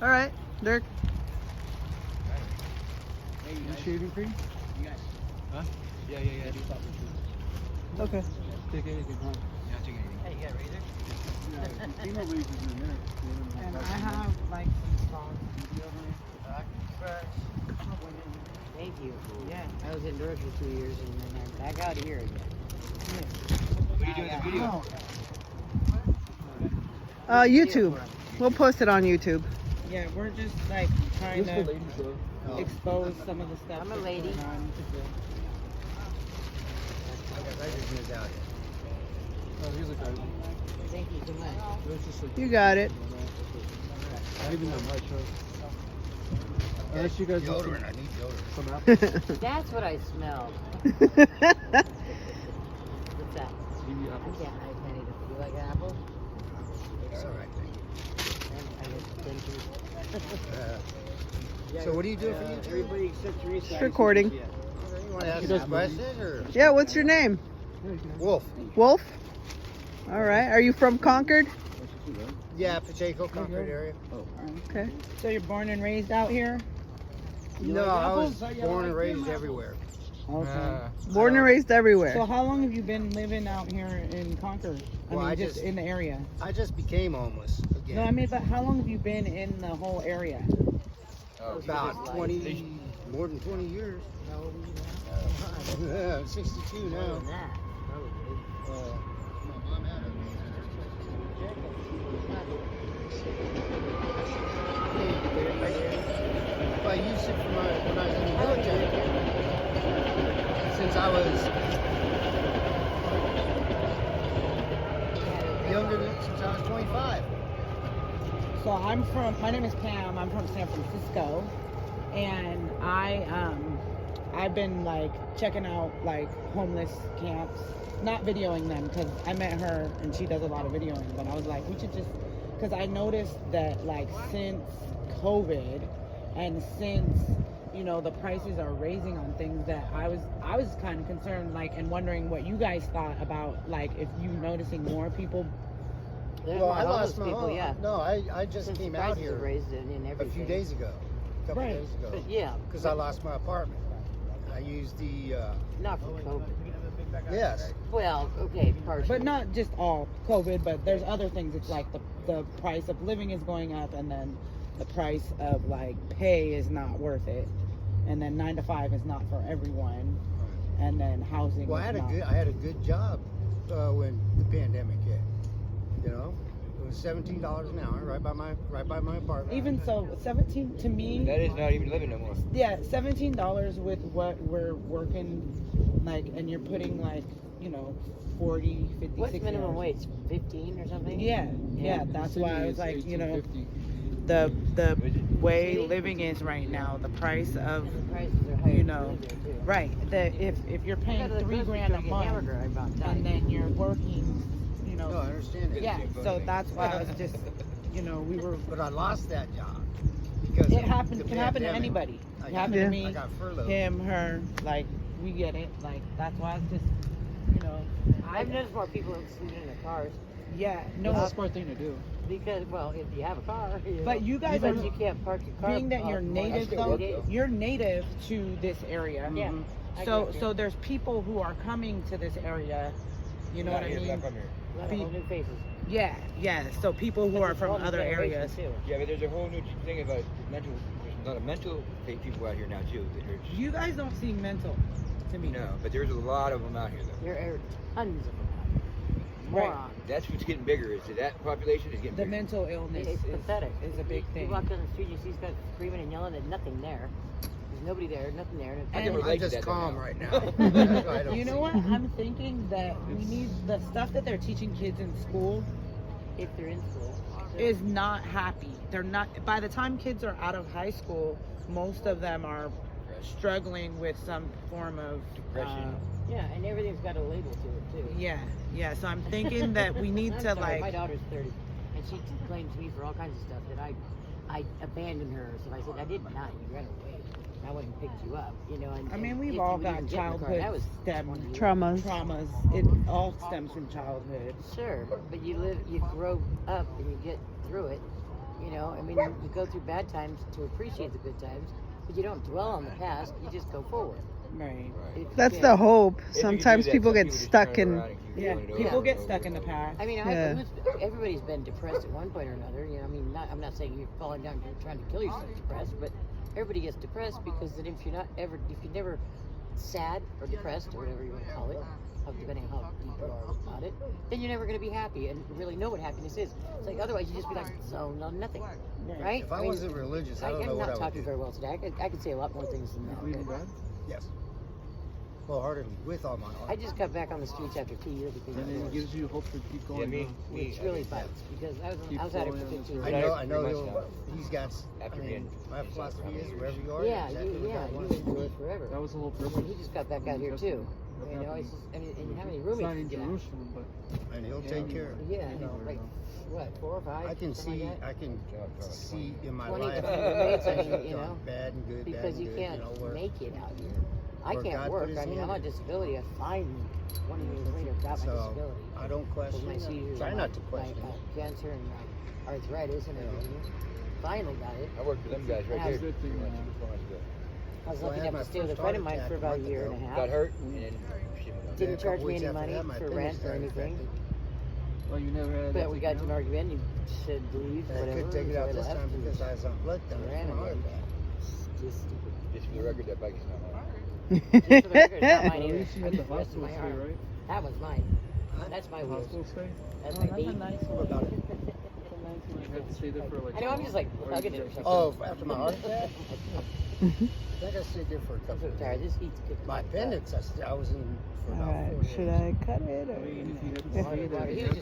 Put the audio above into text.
All right, Dirk. Hey, you shaving cream? You guys. Huh? Yeah. Okay. Take anything, huh? Yeah, take anything. Hey, you got a razor? Yeah, female leaves in a minute. And I have like some songs. Thank you. Yeah, I was indoors for 2 years and then I'm back out here again. What are you doing in the video? YouTube. We'll post it on YouTube. Yeah, we're just like trying Just for to ladies, though. expose some of the stuff. I'm a that's lady. going on. Oh, here's a card. Thank you so much. That's just like, You got it. not even that much, huh? Unless you guys want Deodorant. I need deodorant. some apples. That's what I smelled. What's that? Give you I apples. can't eat it. You like an apple? It's all right. I guess thank you. So what do you do for YouTube? Everybody except Teresa. Just recording. You want to ask some questions or? Yeah, what's your name? Wolf. Wolf? All right. Are you from Concord? Yeah, Pacheco, Concord area. Okay. So you're born and raised out here? No, I was born and raised everywhere. Okay. Born and raised everywhere. So how long have you been living out here in Concord? Well, I just just- in the area. I just became homeless again. No, I mean, but how long have you been in the whole area? About 20, more than 20 years. How old are you now? Yeah, I'm 62 More now. than that, probably. If I used it for when I was in the military, since I was younger since I was 25. So my name is Pam. I'm from San Francisco, and I've been like checking out like homeless camps, not videoing them because I met her and she does a lot of videoing. But I was like, we should just, because I noticed that like since COVID and since the prices are raising on things, that I was kind of concerned, like, and wondering what you guys thought about, like, if you noticing more people. There's Well, more I lost homeless my people, home. yeah. No, I just Since came the out prices here have raised in a everything. few days ago, a couple Right. days ago, But yeah, because I lost my apartment. I used the not for COVID. yes. Well, okay, partially. But not just all COVID, but there's other things. It's like the price of living is going up, and then the price of like pay is not worth it, and then 9 to 5 is not for everyone, and then housing. Well, is not. I had a good job when the pandemic hit. It was $17 an hour, right by my apartment. Even so, 17 to me. That is not even living no more. Yeah, $17 with what we're working, like, and you're putting like 40, 50, What's 60 minimum hours. wage? 15 or something? Yeah, that's why I was like, the way living is right now, the price of, And the prices are higher. you know, than there, too. right, if you're I go paying to the $3 grocery grand store a to get month, hamburger, I about died. and then you're working, No, I understand that. yeah, so that's why I was just, we were, But I lost that job because it of happened, the can happen to pandemic. anybody. I It got- happened to Yeah. me, I got furloughed. him, her, like, we get it, like, that's why I was just, I've noticed more people sleeping in their cars yeah, That's no, a smart thing to do. because, well, if you have a car, but you guys but are, you can't park your car. being that you're more than native 3 though, days. you're native to this area. Yeah. I So get you. so there's people who are coming to this area, you know what I mean? A lot of whole new faces. Yeah, so people who But are there's from whole new other generation, areas. too. Yeah, but there's a whole new thing about mental. There's a lot of mental people out here now too. You guys don't seem mental to me. No, but there's a lot of them out here though. There are tons of them. Right. Morons. That's what's getting bigger. Is that population is getting The bigger. mental illness It's pathetic. is a big You thing. walk down the street, you see these guys screaming and yelling, and nothing there. There's nobody there, nothing there. And- I never I'm liked just that calm now. right now. That's why I don't You know see what? it. I'm thinking that we need the stuff that they're teaching kids in school If they're in school. is not happy. They're not. By the time kids are out of high school, most of them are struggling with some form of Depression. Yeah, and everything's got a label to it, too. Yeah. So I'm thinking that we need I'm to sorry, like. my daughter's 30, and she claims me for all kinds of stuff that I abandoned her. So I said, I did not. You ran away. I went and picked you up, And I mean, if we've you all would got even get in the car, childhood that was stem 20 years. Traumas. It all stems from childhood. Sure, but you grow up and you get through it. You know, I mean, you go through bad times to appreciate the good times, but you don't dwell on the past. You just go forward. Right. That's the hope. Sometimes people get just stuck turn in. around and keep Yeah. going it People over get and stuck over in the and past. I mean, Yeah. everybody's been depressed at one point or another. You know, I mean, I'm not saying you're falling down, you're trying to kill yourself depressed, but everybody gets depressed because then if you're never sad or depressed or whatever you want to call it, depending on how deep you are about it, then you're never going to be happy and really know what happiness is. It's like otherwise you just be like zoned on nothing, right? If I wasn't religious, I don't know I'm what I not would talking do. very well today. I could say a lot more things than You that. believe in but God? Yes. Wholeheartedly, with all my heart. I just got back on the streets after 2 years because And of then it divorce, gives you hope to keep going. me- huh? which I really did that. bites because I Keep was at it for going on 15 this years. I know pretty much now. he's got, After I mean, being my inside philosophy for is how wherever many you are, Yeah, exactly you where God you wants you to enjoy be. it forever. That was the whole And purpose. he just got back out here too. You know, it's just, and how many It's roommates not in did you have? Jerusalem, but And he'll take care of it. Yeah, you know, like what, 4 or 5? I can something see, like that? I can see in my 20 life roommates, I mean, things you know, gone bad and good, bad because and you good, can't you know, where make it out here. I where can't God work. put his I mean, I'm hand on in it. disability. I finally, 20 years later, got my So disability. I don't With question my it. seizures, Try and not to my question it. cancer and my arthritis and everything. Finally got it. I worked with them guys right How's there. it thing, Pretty much man? before I was good. I was So I lucky had enough my to stay with a first friend of heart mine for attack a about a month year and a ago. half. Got hurt and then shit went down. Didn't Yeah, a charge couple me weeks any after money that, my for appendix rent or got anything. infected. Oh, you never had But that we taken got to an out? argument. He said leave, And I whatever. couldn't take it so out I this left time and because I was on blood thinner ran from a heart again. attack. Just stupid. Just for the record, that bike is not mine. Just for the record, it's not mine Well, at either. least you I had the just rested hospital my stay, arm. right? That was mine. That's my The wheels. hospital stay? That's Oh, my that's beat. a nice What one. about it? That's a nice You one. had to stay there for like. I know, I'm just like or you hugging it or just- something. Oh, after my heart attack? I think I stayed there for a I'm couple so of tired. days. This heat's kicking My my butt. appendix, I was in for about Alright, 4 days. should I cut it I or? mean, if you had to Yeah. stay there, He you was have just